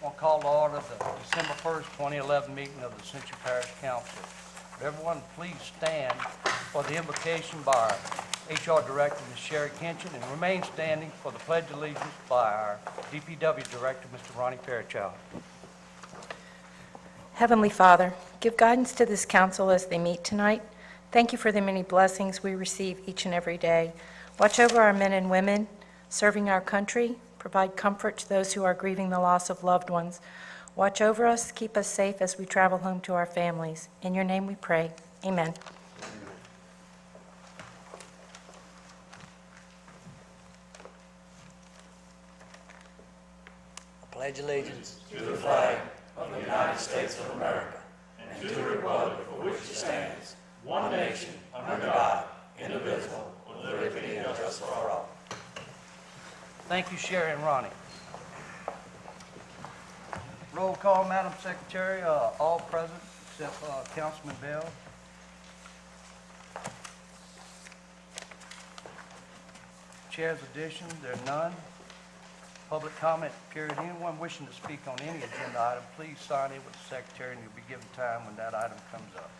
I'll call to order the December 1st, 2011 meeting of the Ascension Parish Council. Would everyone please stand for the invocation by our HR Director, Ms. Sherry Kinchin, and remain standing for the Pledge of Allegiance by our DPW Director, Mr. Ronnie Fairchild. Heavenly Father, give guidance to this council as they meet tonight. Thank you for the many blessings we receive each and every day. Watch over our men and women serving our country. Provide comfort to those who are grieving the loss of loved ones. Watch over us, keep us safe as we travel home to our families. In your name we pray. Amen. I pledge allegiance to the flag of the United States of America and to the republic for which it stands, one nation, under God, indivisible, with liberty and justice for all. Thank you, Sherry and Ronnie. Roll call, Madam Secretary. All present except Councilman Bell. Chair's addition, there are none. Public comment period. Anyone wishing to speak on any agenda item, please sign in with the Secretary and you'll be given time when that item comes up.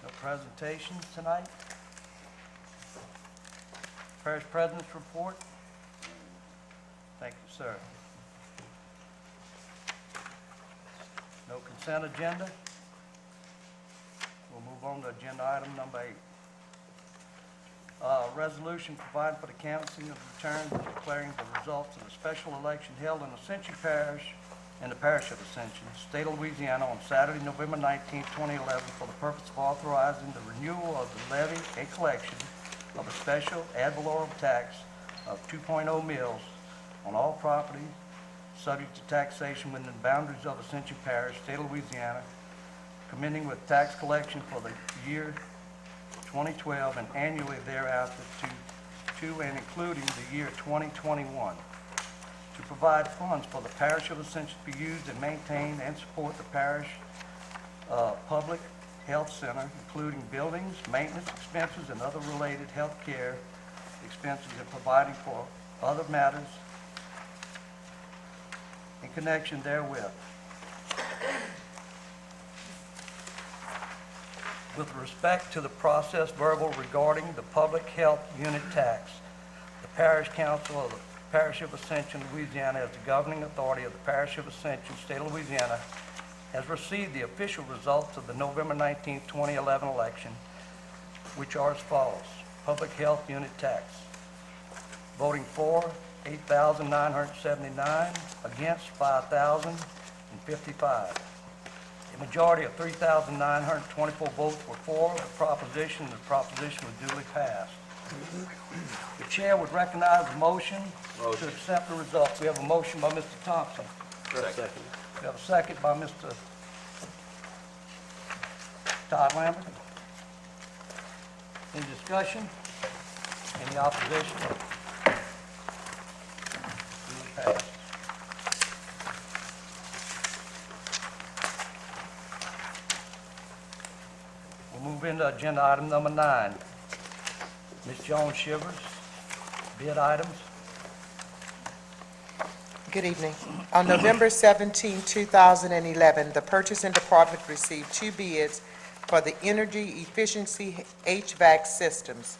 No presentations tonight. Parish President's report. Thank you, sir. No consent agenda. We'll move on to agenda item number 8. Resolution providing for the canvassing of returns and declaring the results of the special election held in Ascension Parish and the Parish of Ascension, State of Louisiana, on Saturday, November 19, 2011, for the purpose of authorizing the renewal of the levy and collection of a special ad valorem tax of 2.0 mils on all property subject to taxation within the boundaries of Ascension Parish, State of Louisiana, commencing with tax collection for the year 2012 and annually thereafter to and including the year 2021, to provide funds for the Parish of Ascension to be used and maintain and support the parish public health center, including buildings, maintenance expenses, and other related health care expenses, and providing for other matters in connection therewith. With respect to the process verbal regarding the public health unit tax, the Parish Council of the Parish of Ascension, Louisiana, as the governing authority of the Parish of Ascension, State of Louisiana, has received the official results of the November 19, 2011 election, which are as follows. Public health unit tax. Voting for, 8,979. Against, 5,055. A majority of 3,924 votes were for the proposition, and the proposition was duly passed. The chair would recognize a motion to accept the results. We have a motion by Mr. Thompson. Second. We have a second by Mr. Todd Lambert. Any discussion? Any opposition? Duly passed. We'll move into agenda item number 9. Ms. Jones Shivers, bid items. Good evening. On November 17, 2011, the Purchasing Department received 2 bids for the energy efficiency HVAC systems.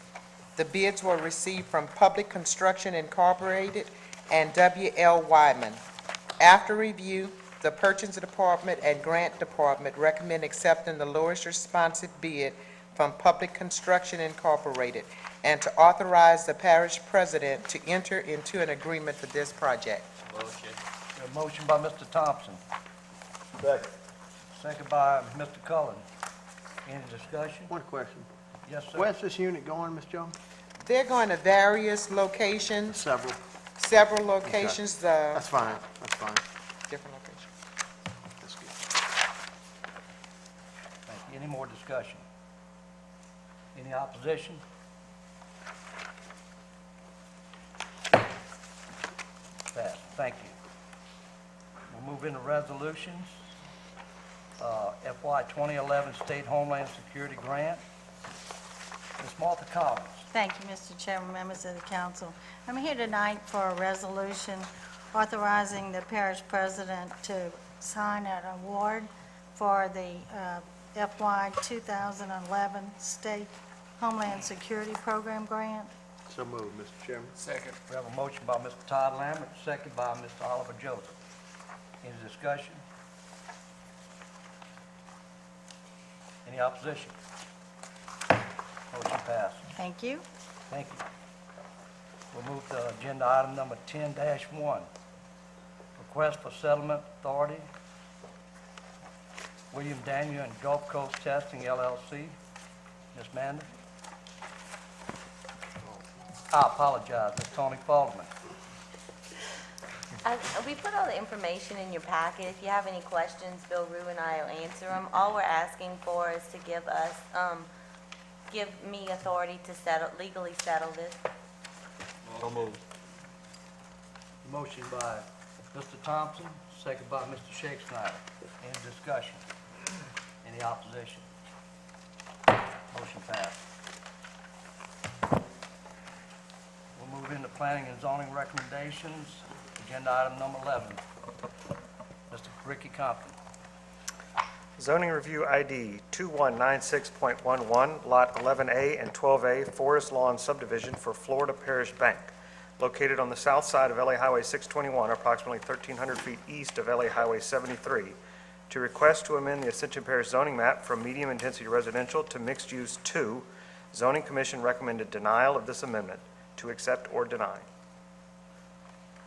The bids were received from Public Construction Incorporated and W.L. Wyman. After review, the Purchasing Department and Grant Department recommend accepting the lowest responsive bid from Public Construction Incorporated and to authorize the parish president to enter into an agreement for this project. Motion. A motion by Mr. Thompson. Second. Second by Mr. Cullen. Any discussion? One question. Yes, sir. Where's this unit going, Ms. Jones? They're going to various locations, Several. several locations, That's fine. That's fine. different locations. That's good. Thank you. Any more discussion? Any opposition? Passed. Thank you. We'll move into resolutions. FY 2011 State Homeland Security Grant. Ms. Martha Collins. Thank you, Mr. Chairman, members of the council. I'm here tonight for a resolution authorizing the parish president to sign an award for the FY 2011 State Homeland Security Program grant. So moved, Mr. Chairman. Second. We have a motion by Mr. Todd Lambert, second by Mr. Oliver Joseph. Any discussion? Any opposition? Motion passed. Thank you. Thank you. We'll move to agenda item number 10-1. Request for settlement authority, William Daniel and Gulf Coast Testing LLC. Ms. Mander? I apologize, Ms. Tony Falkman. We put all the information in your packet. If you have any questions, Bill Rue and I will answer them. All we're asking for is to give us, give me authority to legally settle this. So moved. Motion by Mr. Thompson, second by Mr. Shakespeare. Any discussion? Any opposition? Motion passed. We'll move into planning and zoning recommendations. Agenda item number 11. Mr. Ricky Compton. Zoning Review ID 2196.11, Lot 11A and 12A, Forest Lawn Subdivision for Florida Parish Bank, located on the south side of LA Highway 621, approximately 1,300 feet east of LA Highway 73, to request to amend the Ascension Parish zoning map from medium-intensity residential to mixed-use 2. Zoning Commission recommended denial of this amendment. To accept or deny.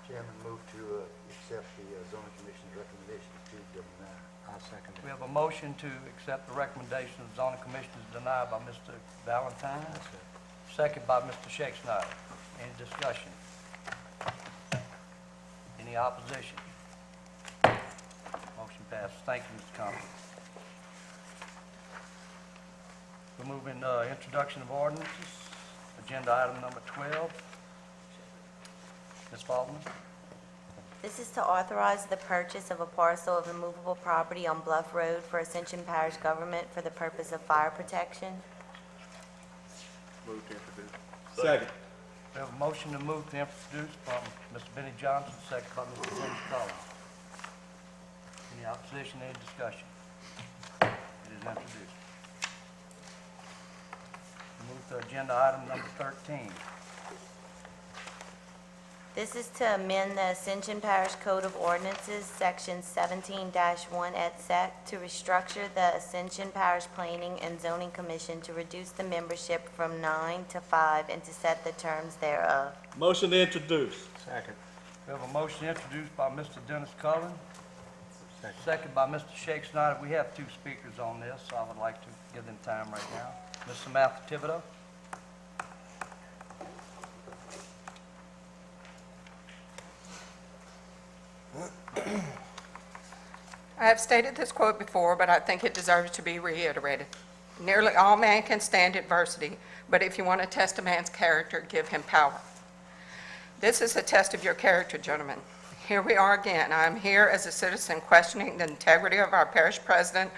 Chairman, move to accept the zoning commission's recommendation to deny. I'll second We have a motion to accept the recommendation of the zoning commission is denied by Mr. Valentine, second by Mr. Shakespeare. Any discussion? Any opposition? Motion passes. Thank you, Mr. Compton. We'll move into introduction of ordinances. Agenda item number 12. Ms. Falkman. This is to authorize the purchase of a parcel of immovable property on Bluff Road for Ascension Parish government for the purpose of fire protection. Move to introduce. Second. We have a motion to move to introduce from Mr. Benny Johnson, second by Mr. James Collins. Any opposition, any discussion? It is introduced. We move to agenda item number 13. This is to amend the Ascension Parish Code of Ordinances, Section 17-1 et sec, to restructure the Ascension Parish Planning and Zoning Commission to reduce the membership from 9 to 5 and to set the terms thereof. Motion to introduce. Second. We have a motion introduced by Mr. Dennis Cullen, second by Mr. Shakespeare. We have two speakers on this, so I would like to give them time right now. Ms. Samantha Thibodeau. I have stated this quote before, but I think it deserves to be reiterated. Nearly all man can stand adversity, but if you want to test a man's character, give him power. This is a test of your character, gentlemen. Here we are again. I am here as a citizen questioning the integrity of our parish president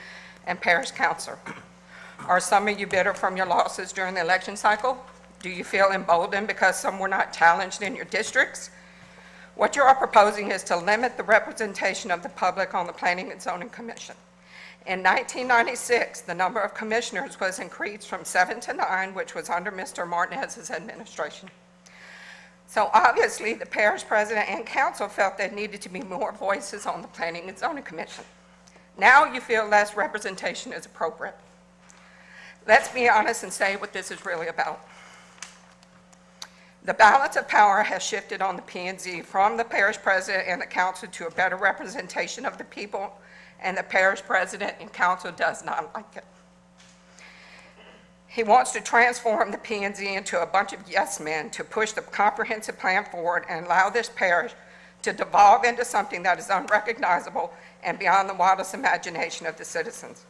and parish council. Are some of you bitter from your losses during the election cycle? Do you feel emboldened because some were not challenged in your districts? What you are proposing is to limit the representation of the public on the Planning and Zoning Commission. In 1996, the number of commissioners was increased from 7 to 9, which was under Mr. Martinez's administration. So obviously, the parish president and council felt there needed to be more voices on the Planning and Zoning Commission. Now you feel less representation is appropriate. Let's be honest and say what this is really about. The balance of power has shifted on the P&Z from the parish president and the council to a better representation of the people, and the parish president and council does not like it. He wants to transform the P&Z into a bunch of yes men to push the comprehensive plan forward and allow this parish to devolve into something that is unrecognizable and beyond the wildest imagination of the citizens.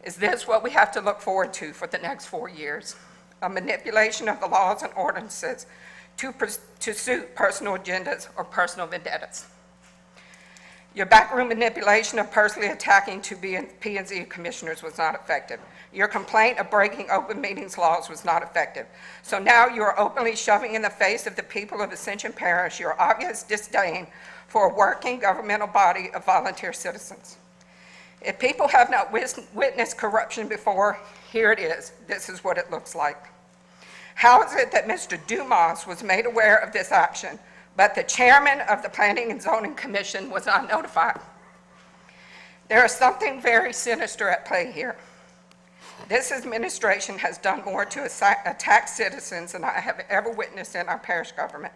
Is this what we have to look forward to for the next 4 years? A manipulation of the laws and ordinances to suit personal agendas or personal vendettas. Your backroom manipulation of personally attacking two P&Z commissioners was not effective. Your complaint of breaking open meetings laws was not effective. So now you are openly shoving in the face of the people of Ascension Parish your obvious disdain for a working governmental body of volunteer citizens. If people have not witnessed corruption before, here it is. This is what it looks like. How is it that Mr. Dumas was made aware of this action, but the chairman of the Planning and Zoning Commission was not notified? There is something very sinister at play here. This administration has done more to attack citizens than I have ever witnessed in our parish government.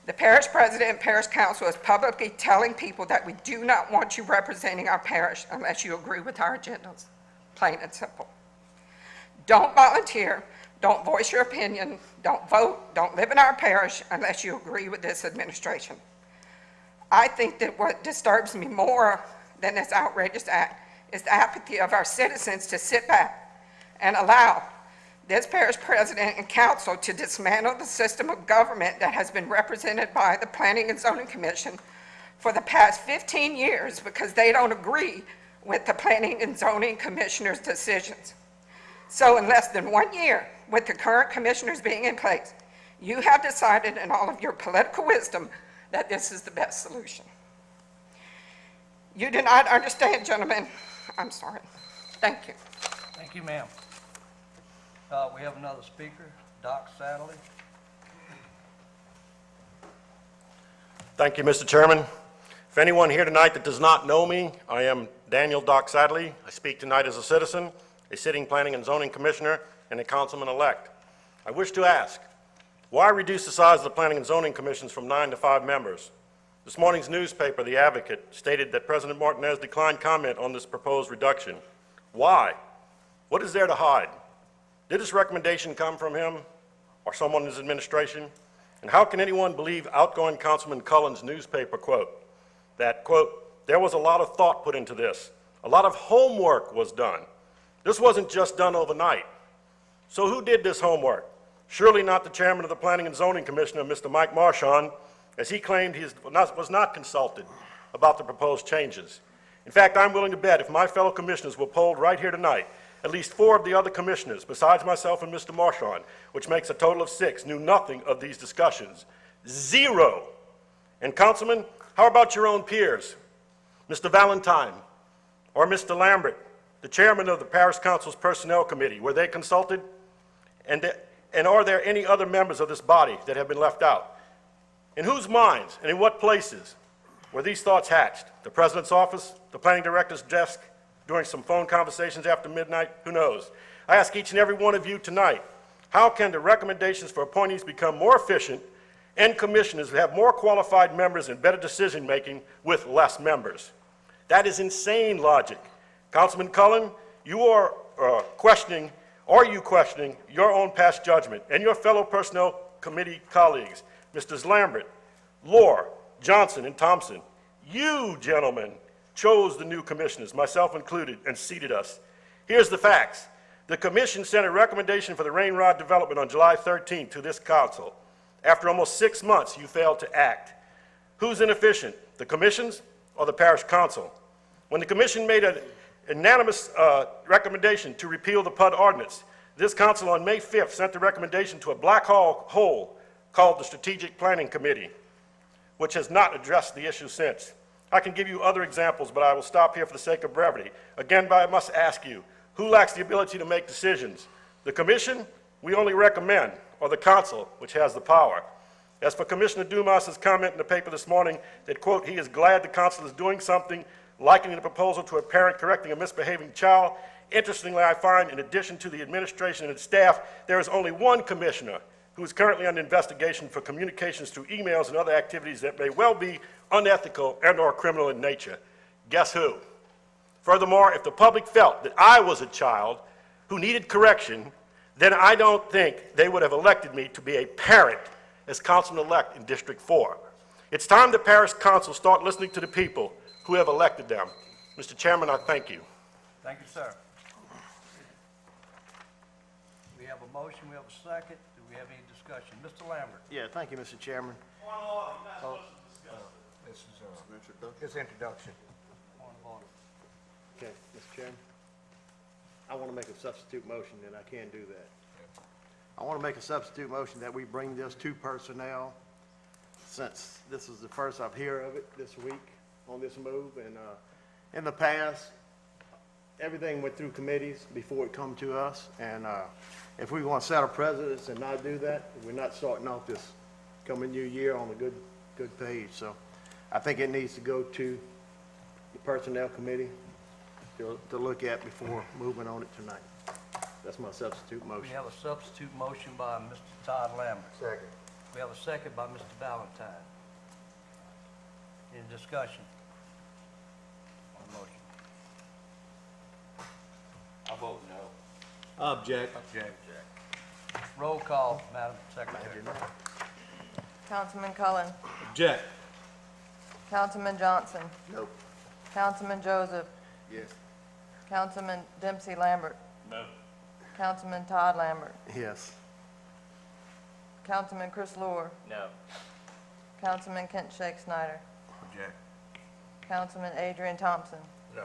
The parish president and parish council is publicly telling people that we do not want you representing our parish unless you agree with our agendas, plain and simple. Don't volunteer, don't voice your opinion, don't vote, don't live in our parish unless you agree with this administration. I think that what disturbs me more than this outrageous act is the apathy of our citizens to sit back and allow this parish president and council to dismantle the system of government that has been represented by the Planning and Zoning Commission for the past 15 years because they don't agree with the Planning and Zoning Commissioner's decisions. So in less than 1 year, with the current commissioners being in place, you have decided in all of your political wisdom that this is the best solution. You do not understand, gentlemen. I'm sorry. Thank you. Thank you, ma'am. We have another speaker, Doc Satterley. Thank you, Mr. Chairman. If anyone here tonight that does not know me, I am Daniel Doc Sadley. I speak tonight as a citizen, a sitting planning and zoning commissioner, and a councilman-elect. I wish to ask, why reduce the size of the planning and zoning commissions from 9 to 5 members? This morning's newspaper, The Advocate, stated that President Martinez declined comment on this proposed reduction. Why? What is there to hide? Did this recommendation come from him or someone in his administration? And how can anyone believe outgoing Councilman Cullen's newspaper quote, that, quote, there was a lot of thought put into this. A lot of homework was done. This wasn't just done overnight. So who did this homework? Surely not the chairman of the Planning and Zoning Commission, Mr. Mike Marchand, as he claimed he was not consulted about the proposed changes. In fact, I'm willing to bet if my fellow commissioners were polled right here tonight, at least 4 of the other commissioners, besides myself and Mr. Marchand, which makes a total of 6, knew nothing of these discussions. 0. And Councilman, how about your own peers? Mr. Valentine or Mr. Lambert, the chairman of the Parish Council's Personnel Committee, were they consulted? And are there any other members of this body that have been left out? In whose minds and in what places were these thoughts hatched? The president's office, the planning director's desk, during some phone conversations after midnight? Who knows? I ask each and every one of you tonight, how can the recommendations for appointees become more efficient and commissioners have more qualified members and better decision-making with less members? That is insane logic. Councilman Cullen, you are questioning your own past judgment and your fellow personnel committee colleagues, Mrs. Lambert, Lohr, Johnson, and Thompson. You, gentlemen, chose the new commissioners, myself included, and seated us. Here's the facts. The commission sent a recommendation for the Rain Rod development on July 13th to this council. After almost 6 months, you failed to act. Who's inefficient, the commissions or the parish council? When the commission made an unanimous recommendation to repeal the PUD ordinance, this council on May 5th sent the recommendation to a black hole called the Strategic Planning Committee, which has not addressed the issue since. I can give you other examples, but I will stop here for the sake of brevity. Again, I must ask you, who lacks the ability to make decisions? The commission, we only recommend, or the council, which has the power. As for Commissioner Dumas's comment in the paper this morning that, quote, he is glad the council is doing something, likening the proposal to a parent correcting a misbehaving child, interestingly, I find, in addition to the administration and its staff, there is only one commissioner who is currently under investigation for communications through emails and other activities that may well be unethical and or criminal in nature. Guess who? Furthermore, if the public felt that I was a child who needed correction, then I don't think they would have elected me to be a parent as councilman-elect in District 4. It's time the parish council start listening to the people who have elected them. Mr. Chairman, I thank you. Thank you, sir. We have a motion, we have a second. Do we have any discussion? Mr. Lambert? Yeah, thank you, Mr. Chairman. This is an introduction. his introduction. Point of order. Okay, Mr. Chairman. I want to make a substitute motion, and I can't do that. I want to make a substitute motion that we bring this to personnel, since this is the first I've heard of it this week on this move, and in the past, everything went through committees before it come to us, and if we want to set a precedence and not do that, we're not starting off this coming new year on a good page. So I think it needs to go to the Personnel Committee to look at before moving on it tonight. That's my substitute We motion. have a substitute motion by Mr. Todd Lambert. Second. We have a second by Mr. Valentine. Any discussion on the motion? I vote no. Object. Roll call, Madam Secretary. Councilman Cullen. Object. Councilman Johnson. Nope. Councilman Joseph. Yes. Councilman Dempsey Lambert. No. Councilman Todd Lambert. Yes. Councilman Chris Lure. No. Councilman Kent Shake Snyder. Object. Councilman Adrian Thompson. No.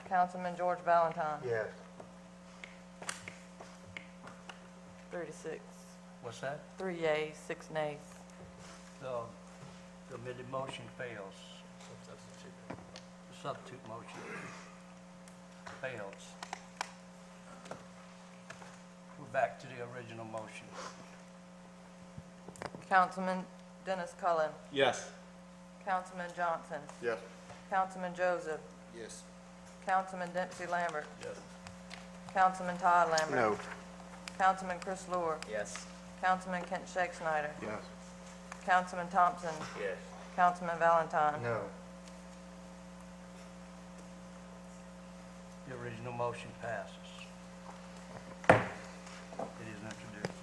Councilman George Valentine. Yes. 3 to 6. What's that? 3 yeas, 6 nays. The amended motion fails. The substitute motion fails. We're back to the original motion. Councilman Dennis Cullen. Yes. Councilman Johnson. Yes. Councilman Joseph. Yes. Councilman Dempsey Lambert. Yes. Councilman Todd Lambert. No. Councilman Chris Lure. Yes. Councilman Kent Shake Snyder. Yes. Councilman Thompson. Yes. Councilman Valentine. No. The original motion passes. It is introduced.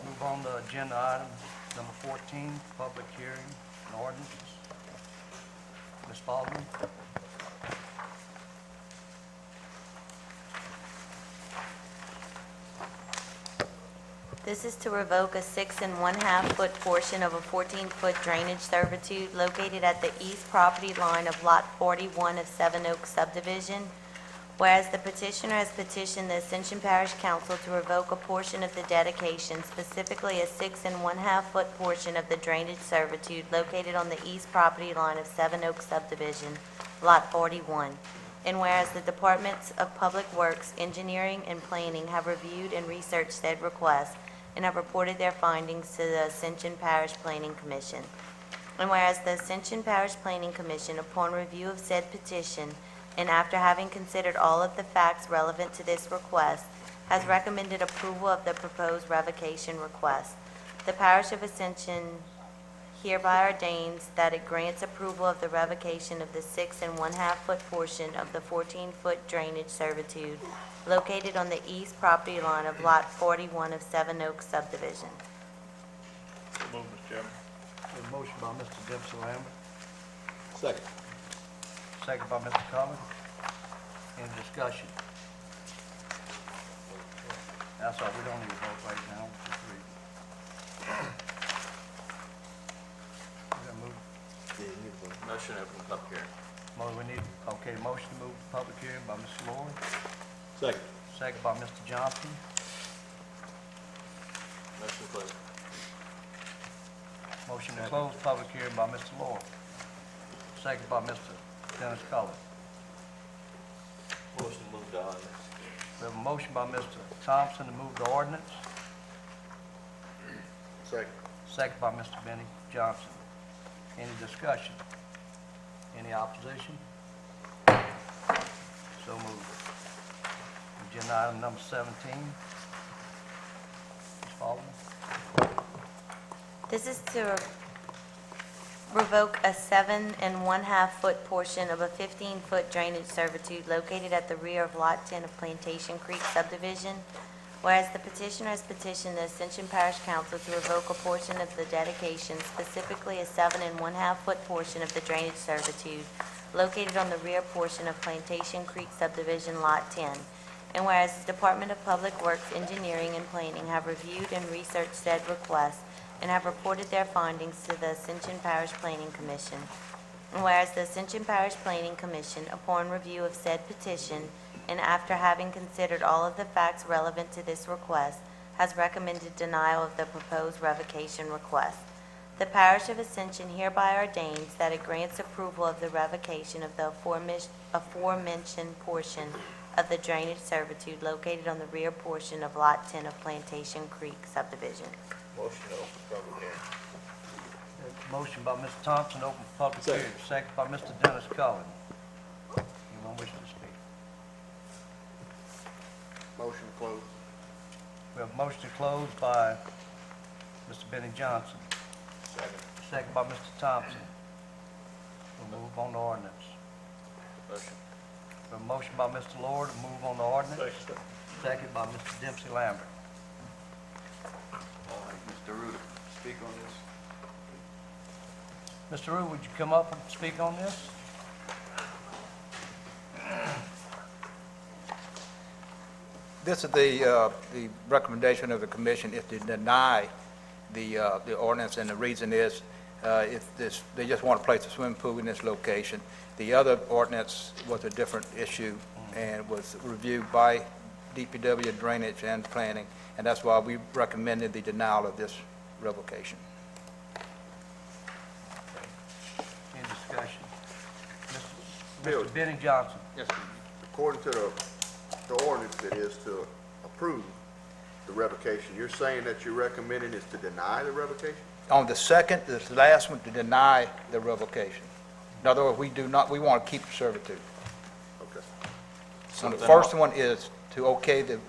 Move on to agenda item number 14, public hearing and ordinances. Ms. Baldwin? This is to revoke a 6 1/2 foot portion of a 14-foot drainage servitude located at the east property line of Lot 41 of Seven Oaks subdivision. Whereas the petitioner has petitioned the Ascension Parish Council to revoke a portion of the dedication, specifically a 6 1/2 foot portion of the drainage servitude located on the east property line of Seven Oaks subdivision, Lot 41. And whereas the Departments of Public Works, Engineering, and Planning have reviewed and researched said request and have reported their findings to the Ascension Parish Planning Commission. And whereas the Ascension Parish Planning Commission, upon review of said petition, and after having considered all of the facts relevant to this request, has recommended approval of the proposed revocation request. The Parish of Ascension hereby ordains that it grants approval of the revocation of the 6 1/2 foot portion of the 14-foot drainage servitude located on the east property line of Lot 41 of Seven Oaks subdivision. Move, Mr. Chairman. A motion by Mr. Dempsey Lambert, Second. second by Mr. Cullen. Any discussion? That's all, we don't need to vote right now, just read. We gotta move, Motion to open public hearing. we need, okay, motion to move to public hearing by Mr. Lloyd, Second. second by Mr. Johnson. Motion closed. Motion to close public hearing by Mr. Lloyd, second by Mr. Dennis Cullen. Motion to move to ordinance. We have a motion by Mr. Thompson to move the ordinance, Second. second by Mr. Benny Johnson. Any discussion? Any opposition? So moved. Agenda item number 17. Ms. Baldwin? This is to revoke a 7 1/2 foot portion of a 15-foot drainage servitude located at the rear of Lot 10 of Plantation Creek subdivision. Whereas the petitioner has petitioned the Ascension Parish Council to revoke a portion of the dedication, specifically a 7 1/2 foot portion of the drainage servitude located on the rear portion of Plantation Creek subdivision, Lot 10. And whereas the Department of Public Works, Engineering, and Planning have reviewed and researched said request and have reported their findings to the Ascension Parish Planning Commission. And whereas the Ascension Parish Planning Commission, upon review of said petition, and after having considered all of the facts relevant to this request, has recommended denial of the proposed revocation request. The Parish of Ascension hereby ordains that it grants approval of the revocation of the aforementioned portion of the drainage servitude located on the rear portion of Lot 10 of Plantation Creek subdivision. Motion to open public hearing. Motion by Mr. Thompson, open for public hearing. Second by Mr. Dennis Cullen. Anyone wish to speak? Motion to close. We have a motion to close by Mr. Benny Johnson. Second by Mr. Thompson. We'll move on to ordinance. Motion. We have a motion by Mr. Lord to move on to ordinance. Second by Mr. Dempsey Lambert. Mr. Ruda, speak on this. Mr. Rue, would you come up and speak on this? This is the recommendation of the commission is to deny the ordinance, and the reason is, they just want to place a swimming pool in this location. The other ordinance was a different issue and was reviewed by DPW Drainage and Planning, and that's why we recommended the denial of this revocation. Any discussion? Bill. Mr. Benny Johnson. Yes, sir. According to the ordinance, it is to approve the revocation. You're saying that you're recommending is to deny the revocation? On the second, this last one, to deny the revocation. In other words, we want to keep the servitude. Okay. On the first one is to okay the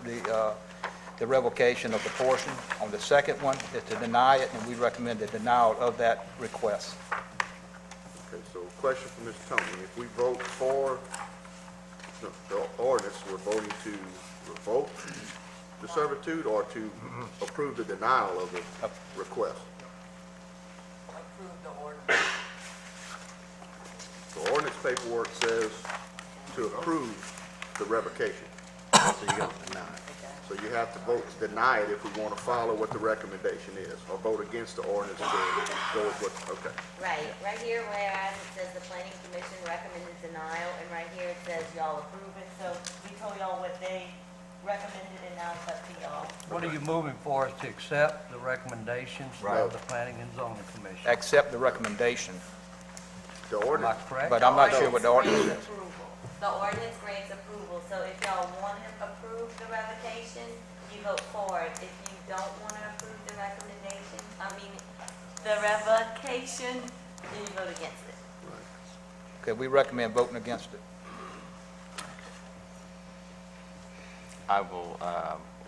revocation of the portion. On the second one is to deny it, and we recommend the denial of that request. Okay, so question for Mr. Tony. If we vote for the ordinance, we're voting to revoke the servitude or to approve the denial of the request? Approve the ordinance. The ordinance paperwork says to approve the revocation. So you got to deny it. So you have to vote to deny it if we want to follow what the recommendation is, or vote against the ordinance to go with what, okay. Right here, whereas it says the planning commission recommended denial, and right here it says y'all approve it, so we told y'all what they recommended, and now it's up to y'all. What are you moving for, is to accept the recommendations of the Planning and Zoning Commission? Accept the recommendation, The Am I ordinance, correct? but I'm not sure what the ordinance Grants is. approval. The ordinance grants approval, so if y'all want to approve the revocation, you vote for it. If you don't want to approve the the revocation, then you vote against it. Okay, we recommend voting against it. I will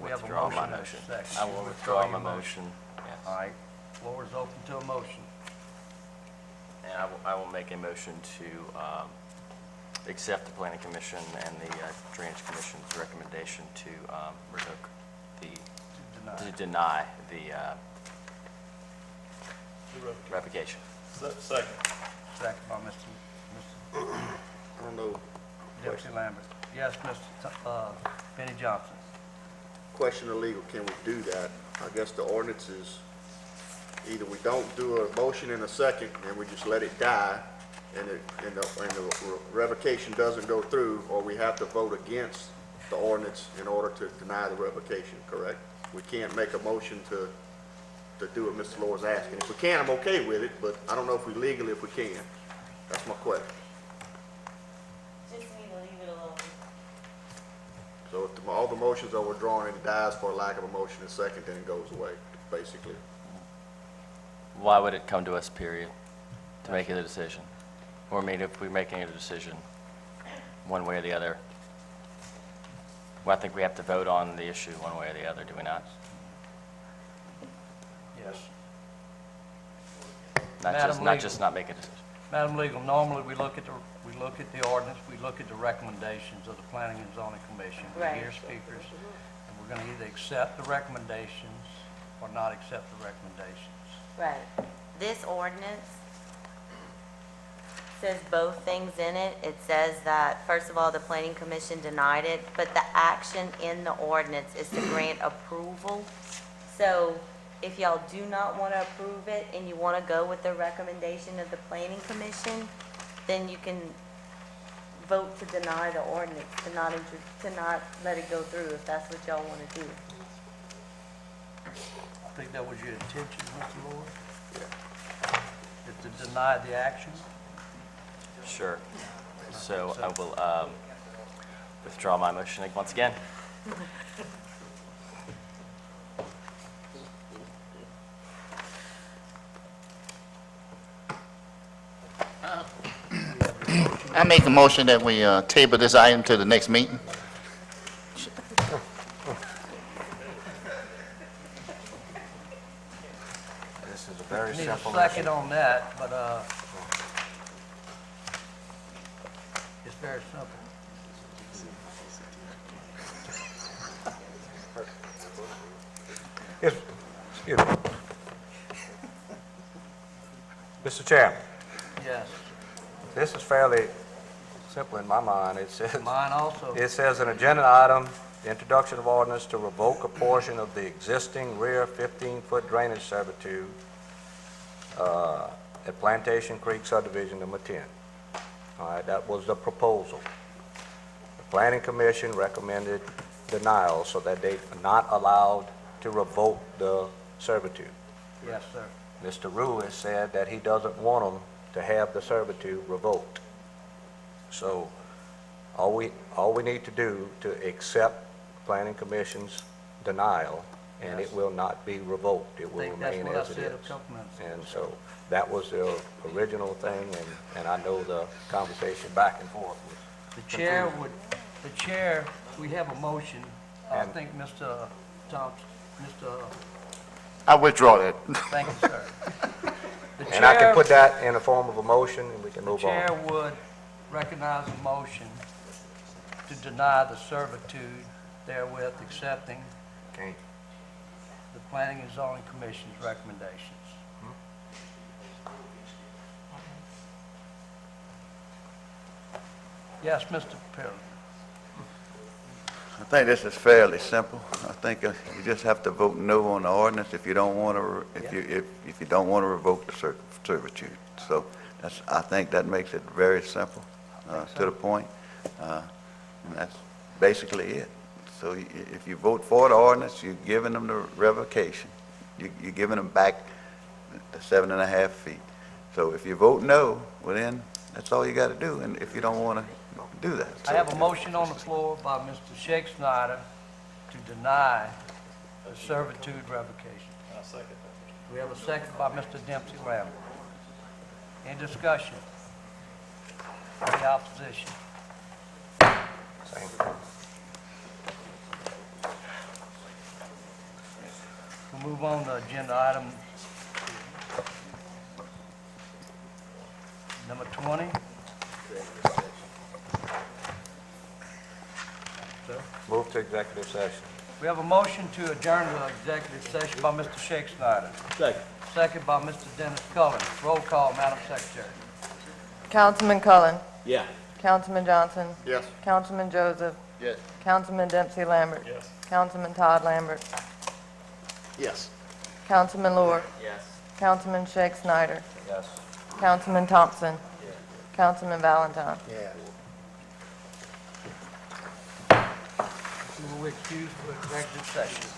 We have a withdraw my motion and a motion. second. I will You withdraw withdraw my your motion, yes. All right, floor is open to a motion. And I will make a motion to accept the Planning Commission and the Drainage Commission's recommendation to revoke to deny the revocation. Second. Second by Mr. I don't know, Dempsey Lambert. Yes, Mr. Benny Johnson. question of legal, can we do that? I guess the ordinance is, either we don't do a motion in a second and we just let it die and the revocation doesn't go through, or we have to vote against the ordinance in order to deny the revocation, correct? We can't make a motion to do what Mr. Lord's asking. If we can, I'm okay with it, but I don't know if we legally, if we can. That's my question. Just need to leave it alone. So if all the motions are withdrawn and it dies for lack of a motion in second, then it goes away, basically. Why would it come to us, period, to make a decision? Or I mean, if we're making a decision one way or the other, well, I think we have to vote on the issue one way or the other, do we not? Yes. Not just not make a decision. Madam Legal, normally we look at the ordinance, we look at the recommendations of the Planning and Zoning Commission. We Right. hear speakers, and we're going to either accept the recommendations or not accept the recommendations. Right. This ordinance says both things in it. It says that, first of all, the planning commission denied it, but the action in the ordinance is to grant approval. So If y'all do not want to approve it and you want to go with the recommendation of the planning commission, then you can vote to deny the ordinance, to not let it go through if that's what y'all want to do. I think that was your intention, Mr. Lord? Is to deny the action? Sure. So I will withdraw my motion once again. I make a motion that we table this item to the next meeting. This is a very Need a simple second motion. on that, but, it's very simple. Excuse me. Mr. Chairman, Yes. this is fairly simple in my mind. Mine also. It says an agenda item, the introduction of ordinance to revoke a portion of the existing rear 15-foot drainage servitude at Plantation Creek subdivision number 10. All right, that was the proposal. The Planning Commission recommended denial so that they are not allowed to revoke the servitude. Yes, sir. Mr. Rue has said that he doesn't want them to have the servitude revoked. So all we need to do to accept Planning Commission's denial, and it will not be revoked. It will I think that's remain what I as it said a is. couple minutes ago. And so that was the original thing, and I know the conversation back and forth was The chair, we have a motion. I And- think Mr. Thompson, I withdraw that. thank you, sir. The And I can chair- put that in the form of a motion, and we can The move chair on. would recognize a motion to deny the servitude, therewith accepting Okay. the Planning and Zoning Commission's recommendations. Yes, Mr. Perry. I think this is fairly simple. I think you just have to vote no on the ordinance if you don't want to, if you don't want to revoke the servitude. So I think that makes it very simple, to the point. And that's basically it. So if you vote for the ordinance, you're giving them the revocation. You're giving them back the 7.5 feet. So if you vote no, well then, that's all you got to do, and if you don't want to do that. I have a motion on the floor by Mr. Shake Snyder to deny the servitude revocation. I'll second that. We have a second by Mr. Dempsey Lambert. Any discussion? Any opposition? Same. We'll move on to agenda item number 20. Sir? Move to executive session. We have a motion to adjourn to executive session by Mr. Shake Snyder. Second. Second by Mr. Dennis Cullen. Roll call, Madam Secretary. Councilman Cullen. Yeah. Councilman Johnson. Yes. Councilman Joseph. Yes. Councilman Dempsey Lambert. Yes. Councilman Todd Lambert. Yes. Councilman Lohr. Yes. Councilman Shake Snyder. Yes. Councilman Thompson. Councilman Valentine. Yeah. We will excuse for executive session.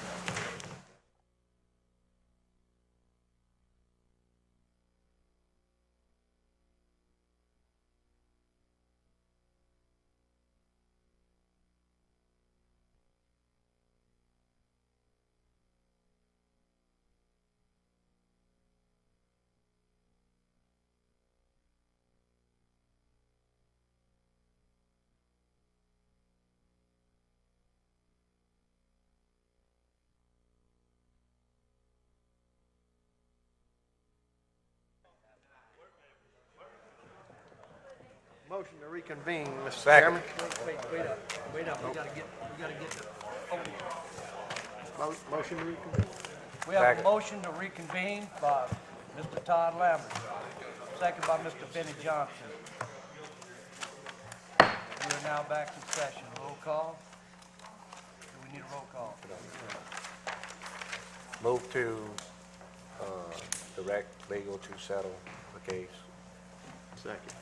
Motion to reconvene, Mr. Second. Chairman. Wait up, we gotta get the, Motion to reconvene. we have a Second. motion to reconvene by Mr. Todd Lambert, second by Mr. Benny Johnson. We are now back in session. Roll call. Do we need a roll call? Move to direct legal to settle the case. Second.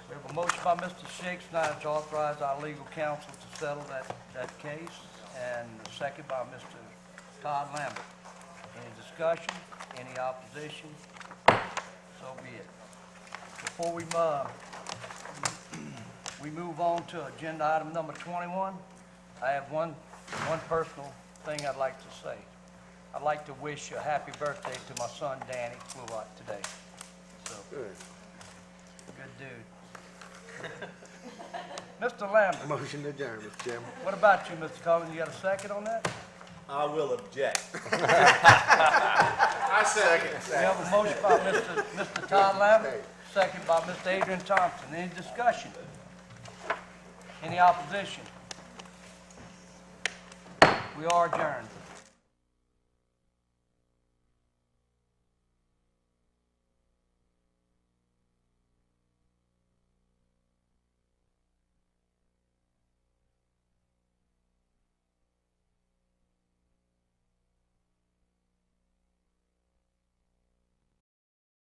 We have a motion by Mr. Shakes now to authorize our legal counsel to settle that case, and a second by Mr. Todd Lambert. Any discussion? Any opposition? So be it. Before we move on to agenda item number 21, I have one personal thing I'd like to say. I'd like to wish a happy birthday to my son Danny, flew out today. So, Good. good dude. Mr. Lambert, Motion to adjourn, Mr. Chairman. what about you, Mr. Cullen? You got a second on that? I will object. I second. We have a motion by Mr. Todd Lambert, second by Mr. Adrian Thompson. Any discussion? Any opposition? We are adjourned.